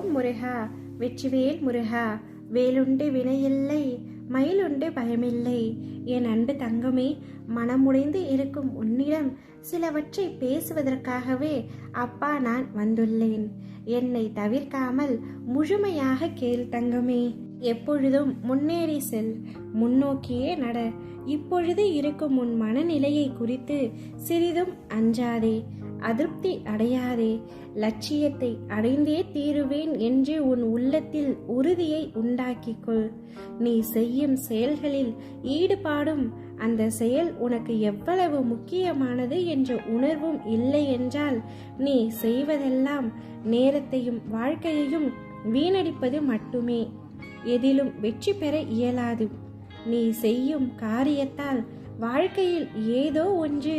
ஓம் முருகா, வெற்றிவேல் முருகா. வேலுண்டு வினையில்லை, மயிலுண்டு பயமில்லை. என் அன்பு தங்கமே, மனமுடைந்து இருக்கும் உன்னிடம் சிலவற்றை பேசுவதற்காகவே அப்பா நான் வந்துள்ளேன். என்னை தவிர்க்காமல் முழுமையாக கேள் தங்கமே. எப்பொழுதும் முன்னேறி செல், முன்னோக்கியே நட. இப்பொழுது இருக்கும் உன் மனநிலையை குறித்து சிறிதும் அஞ்சாதே, அதிருப்தி அடையாதே. லட்சியத்தை அடைந்தே தீருவேன் என்று உன் உள்ளத்தில் உறுதியை உண்டாக்கிக்கொள். நீ செய்யும் செயல்களில் ஈடுபாடும் அந்த செயல் உனக்கு எவ்வளவு முக்கியமானது என்ற உணர்வும் இல்லை என்றால் நீ செய்வதெல்லாம் நேரத்தையும் வாழ்க்கையையும் வீணடிப்பது மட்டுமே. எதிலும் வெற்றி பெற இயலாது. நீ செய்யும் காரியத்தால் வாழ்க்கையில் ஏதோ ஒன்று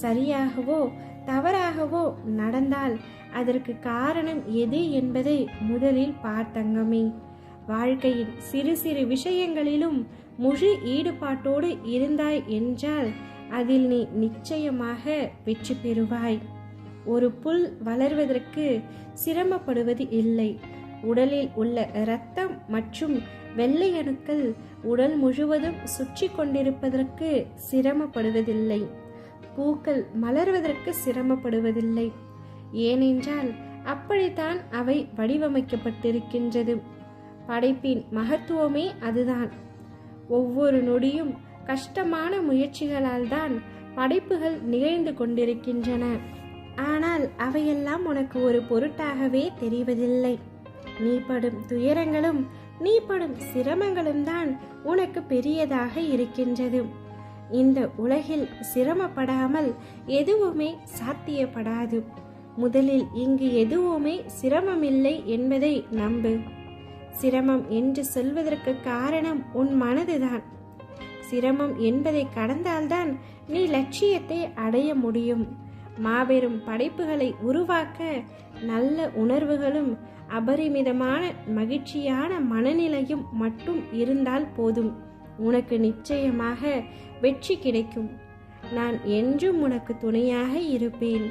சரியாகவோ தவறாகவோ நடந்தால் அதற்கு காரணம் எது என்பதை முதலில் பார்த்தங்கமே. வாழ்க்கையின் சிறு சிறு விஷயங்களிலும் முழு ஈடுபாட்டோடு இருந்தாய் என்றால் அதில் நீ நிச்சயமாக வெற்றி பெறுவாய். ஒரு புல் வளர்வதற்கு சிரமப்படுவது இல்லை. உடலில் உள்ள இரத்தம் மற்றும் வெள்ளை அணுக்கள் உடல் முழுவதும் சுற்றி கொண்டிருப்பதற்கு சிரமப்படுவதில்லை. பூக்கள் மலர்வதற்கு சிரமப்படுவதில்லை. ஏனென்றால் அப்படித்தான் அவை வடிவமைக்கப்பட்டிருக்கின்றது. படைப்பின் மகத்துவமே அதுதான். ஒவ்வொரு நொடியும் கஷ்டமான முயற்சிகளால் தான் படைப்புகள் நிகழ்ந்து கொண்டிருக்கின்றன. ஆனால் அவையெல்லாம் உனக்கு ஒரு பொருட்டாகவே தெரிவதில்லை. நீ படும் துயரங்களும் நீ படும் சிரமங்களும் தான் உனக்கு பெரியதாக இருக்கின்றது. இந்த உலகில் சிரமப்படாமல் எதுவுமே சாத்தியப்படாது. முதலில் இங்கு எதுவுமே சிரமமில்லை என்பதை நம்பு. சிரமம் என்று சொல்வதற்கு காரணம் உன் மனதுதான். சிரமம் என்பதை கடந்தால்தான் நீ லட்சியத்தை அடைய முடியும். மாபெரும் படைப்புகளை உருவாக்க நல்ல உணர்வுகளும் அபரிமிதமான மகிழ்ச்சியான மனநிலையும் மட்டும் இருந்தால் போதும். உனக்கு நிச்சயமாக வெற்றி கிடைக்கும். நான் என்றும் உனக்கு துணையாக இருப்பேன்.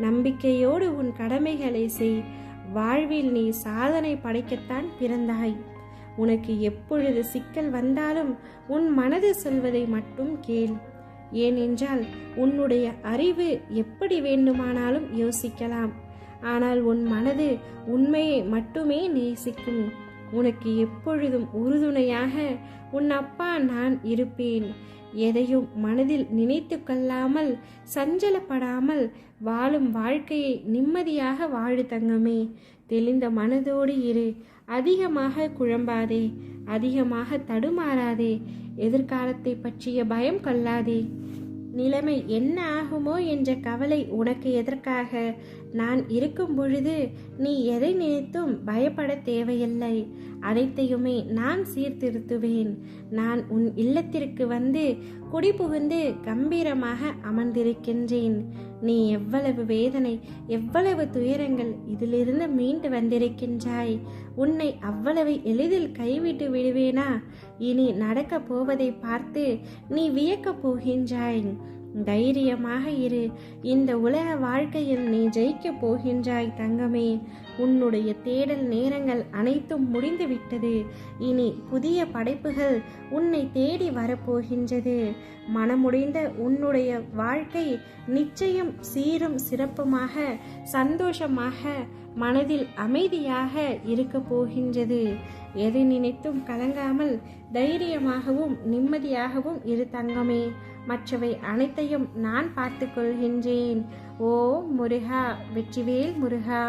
நம்பிக்கையோடு உன் கடமைகளை செய். வாழ்வில் நீ சாதனை படைக்கத்தான் பிறந்தாய். உனக்கு எப்பொழுது சிக்கல் வந்தாலும் உன் மனது சொல்வதை மட்டும் கேள். ஏனென்றால் உன்னுடைய அறிவு எப்படி வேண்டுமானாலும் யோசிக்கலாம். ஆனால் உன் மனது உண்மையை மட்டுமே நேசிக்கும். உனக்கு எப்பொழுதும் உறுதுணையாக உன் அப்பா நான் இருப்பேன். எதையும் மனதில் நினைத்து கொள்ளாமல் சஞ்சலப்படாமல் வாழும் வாழ்க்கையை நிம்மதியாக வாழு தங்கமே. தெளிந்த மனதோடு இரு. அதிகமாக குழம்பாதே, அதிகமாக தடுமாறாதே. எதிர்காலத்தை பற்றிய பயம் கொள்ளாதே. நிலைமை என்ன ஆகுமோ என்ற கவலை உனக்கு எதற்காக? நான் இருக்கும் பொழுது நீ எதை நினைத்தும் பயப்பட தேவையில்லை. அனைத்தையுமே நான் சீர்திருத்துவேன். நான் உன் இல்லத்திற்கு வந்து குடிபுகுந்து கம்பீரமாக அமர்ந்திருக்கின்றேன். நீ எவ்வளவு வேதனை, எவ்வளவு துயரங்கள் இதிலிருந்து மீண்டு வந்திருக்கின்றாய். உன்னை அவ்வளவு எளிதில் கைவிட்டு விடுவேனா? இனி நடக்கப் போவதை பார்த்து நீ வியக்கப் போகின்றாய். தைரியமாக இரு. இந்த உலக வாழ்க்கையில் நீ ஜெயிக்கப் போகின்றாய் தங்கமே. உன்னுடைய தேடல் நேரங்கள் அனைத்தும் முடிந்து விட்டது. இனி புதிய படைப்புகள் உன்னை தேடி வரப்போகின்றது. மனமுடைந்த உன்னுடைய வாழ்க்கை நிச்சயம் சீரும் சிறப்புமாக, சந்தோஷமாக, மனதில் அமைதியாக இருக்க போகின்றது. எதை நினைத்தும் கலங்காமல் தைரியமாகவும் நிம்மதியாகவும் இரு தங்கமே. மற்றவை அனைத்தையும் நான் பார்த்து கொள்கின்றேன். ஓம் முருகா, வெற்றிவேல் முருகா.